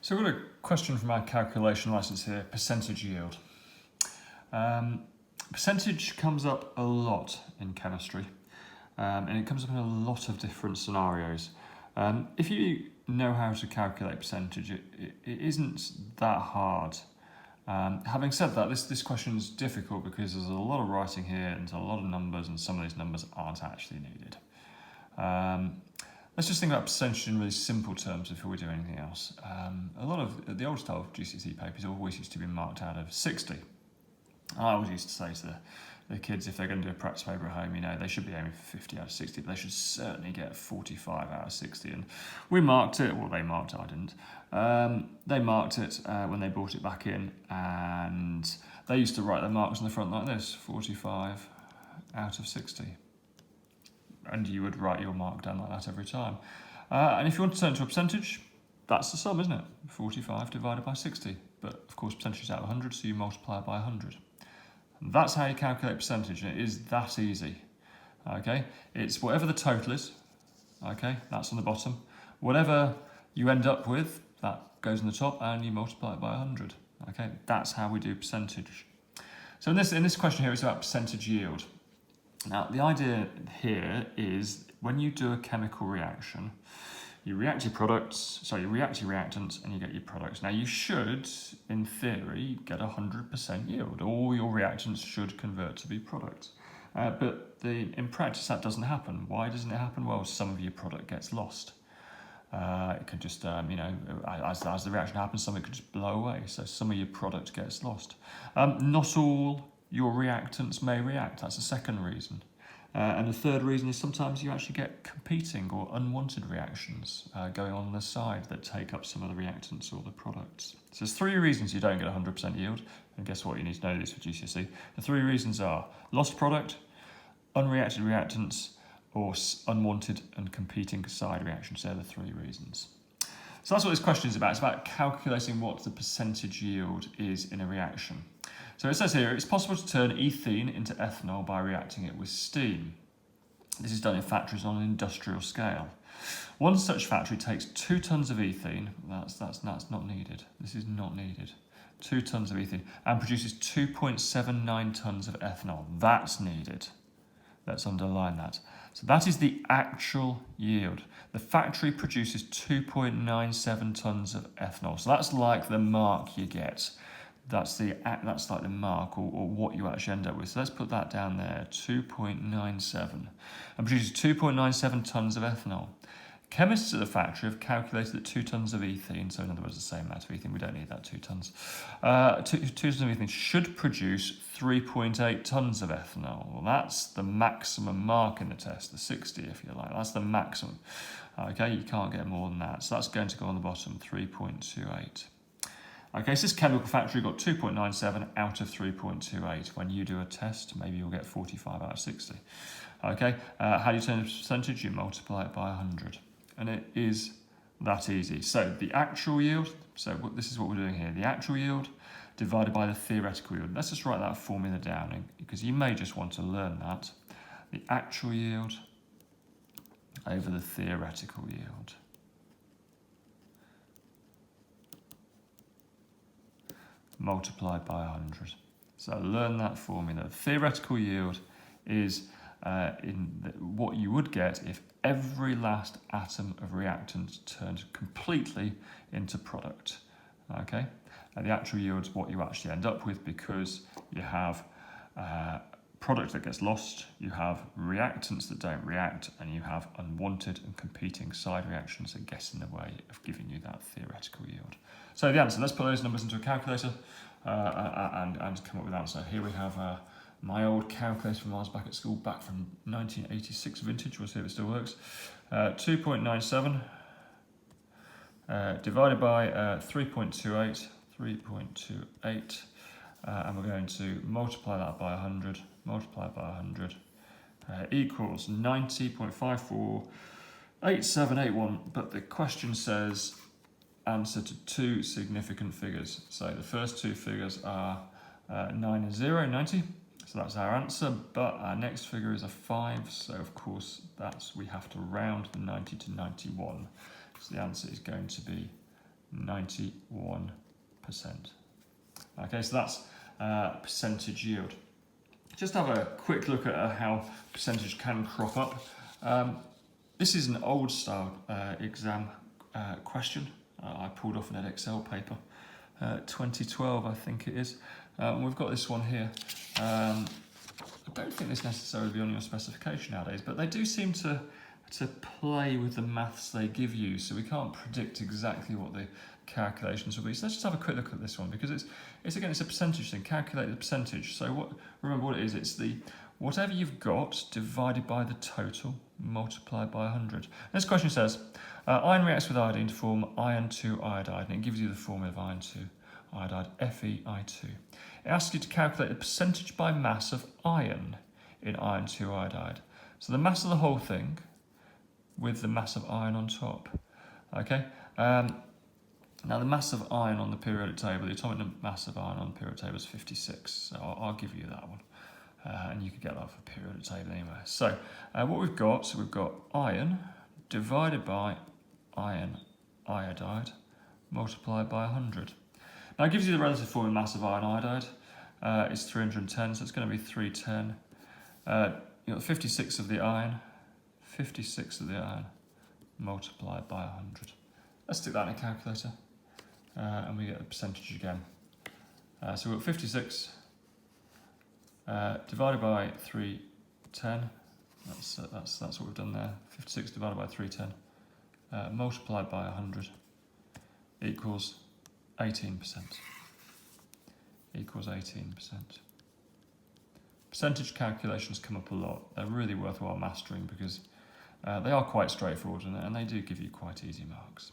So we've got a question from our calculation license here, percentage yield. Percentage comes up a lot in chemistry, and it comes up in a lot of different scenarios. If you know how to calculate percentage, it isn't that hard. Having said that, this question is difficult because there's a lot of writing here and a lot of numbers, and some of these numbers aren't actually needed. Let's just think about percentage in really simple terms before we do anything else. A lot of the old style GCSE papers always used to be marked out of 60. I always used to say to the kids, if they're going to do a practice paper at home, you know, they should be aiming for 50 out of 60, but they should certainly get 45 out of 60. And we marked it, well, they marked it, I didn't. They marked it when they brought it back in, and they used to write their marks on the front like this, 45 out of 60. And you would write your mark down like that every time. And if you want to turn it to a percentage, that's the sum, isn't it? 45 divided by 60. But of course, percentage is out of 100, so you multiply it by 100. And that's how you calculate percentage, and it is that easy. Okay, it's whatever the total is. Okay, that's on the bottom. Whatever you end up with, that goes on the top, and you multiply it by 100. Okay, that's how we do percentage. So in this question here, it's about percentage yield. Now, the idea here is when you do a chemical reaction, you react your reactants, and you get your products. Now, you should, in theory, get 100% yield. All your reactants should convert to be products. But in practice, that doesn't happen. Why doesn't it happen? Well, some of your product gets lost. It could just, as the reaction happens, some of it could just blow away. So some of your product gets lost. Not all your reactants may react. That's the second reason. And the third reason is sometimes you actually get competing or unwanted reactions going on the side that take up some of the reactants or the products. So there's three reasons you don't get 100% yield. And guess what? You need to know this for GCSE. The three reasons are lost product, unreacted reactants, or unwanted and competing side reactions. They're the three reasons. So that's what this question is about. It's about calculating what the percentage yield is in a reaction. So it says here, it's possible to turn ethene into ethanol by reacting it with steam. This is done in factories on an industrial scale. One such factory takes 2 tons of ethene, that's not needed, this is not needed, 2 tons of ethene, and produces 2.79 tons of ethanol. That's needed. Let's underline that. So that is the actual yield. The factory produces 2.97 tons of ethanol. So that's like the mark you get. That's like the mark or what you actually end up with. So let's put that down there, 2.97. And produces 2.97 tons of ethanol. Chemists at the factory have calculated that 2 tons of ethene, so in other words the same amount of ethene, we don't need that 2 tons. 2 tons of ethene should produce 3.8 tons of ethanol. Well, that's the maximum mark in the test, the 60 if you like. That's the maximum. Okay, you can't get more than that. So that's going to go on the bottom, 3.28. Okay, so this chemical factory got 2.97 out of 3.28. When you do a test, maybe you'll get 45 out of 60. Okay, how do you turn it to percentage? You multiply it by 100. And it is that easy. So the actual yield, this is what we're doing here. The actual yield divided by the theoretical yield. Let's just write that formula down because you may just want to learn that. The actual yield over the theoretical yield. Multiplied by 100. So learn that formula. Theoretical yield is what you would get if every last atom of reactant turned completely into product. Okay, and the actual yield is what you actually end up with because you have product that gets lost, you have reactants that don't react, and you have unwanted and competing side reactions that get in the way of giving you that theoretical yield. So the answer, let's put those numbers into a calculator and come up with the answer. Here we have my old calculator from when I was back at school, back from 1986 vintage. We'll see if it still works. 2.97 divided by 3.28, and we're going to multiply that by 100, equals 90.548781, but the question says answer to 2 significant figures. So the first 2 figures are 9 and 0, 90. So that's our answer, but our next figure is a 5, so of course we have to round the 90 to 91. So the answer is going to be 91%. Okay, so that's percentage yield. Just have a quick look at how percentage can crop up. This is an old style exam question I pulled off an Excel paper, 2012 I think it is. We've got this one here. I don't think this necessarily be on your specification nowadays, but they do seem to play with the maths they give you, so we can't predict exactly what the calculations will be. So let's just have a quick look at this one, because it's again, it's a percentage thing. Calculate the percentage. So remember what it is. It's the whatever you've got divided by the total multiplied by 100. This question says, iron reacts with iodine to form iron 2 iodide, and it gives you the formula of iron 2 iodide, FeI2. It asks you to calculate the percentage by mass of iron in iron 2 iodide. So the mass of the whole thing with the mass of iron on top. Okay. Now the mass of iron on the periodic table, the atomic mass of iron on the periodic table is 56. So I'll give you that one. And you could get that for periodic table anyway. So what we've got iron divided by iron iodide multiplied by 100. Now it gives you the relative formula mass of iron iodide. It's 310, so it's going to be 310. You've got 56 of the iron, multiplied by 100. Let's stick that in a calculator, and we get the percentage again. So we've got 56 divided by 310. That's what we've done there. 56 divided by 310 multiplied by 100 equals 18%. Equals 18%. Percentage calculations come up a lot. They're really worthwhile mastering because they are quite straightforward and they do give you quite easy marks.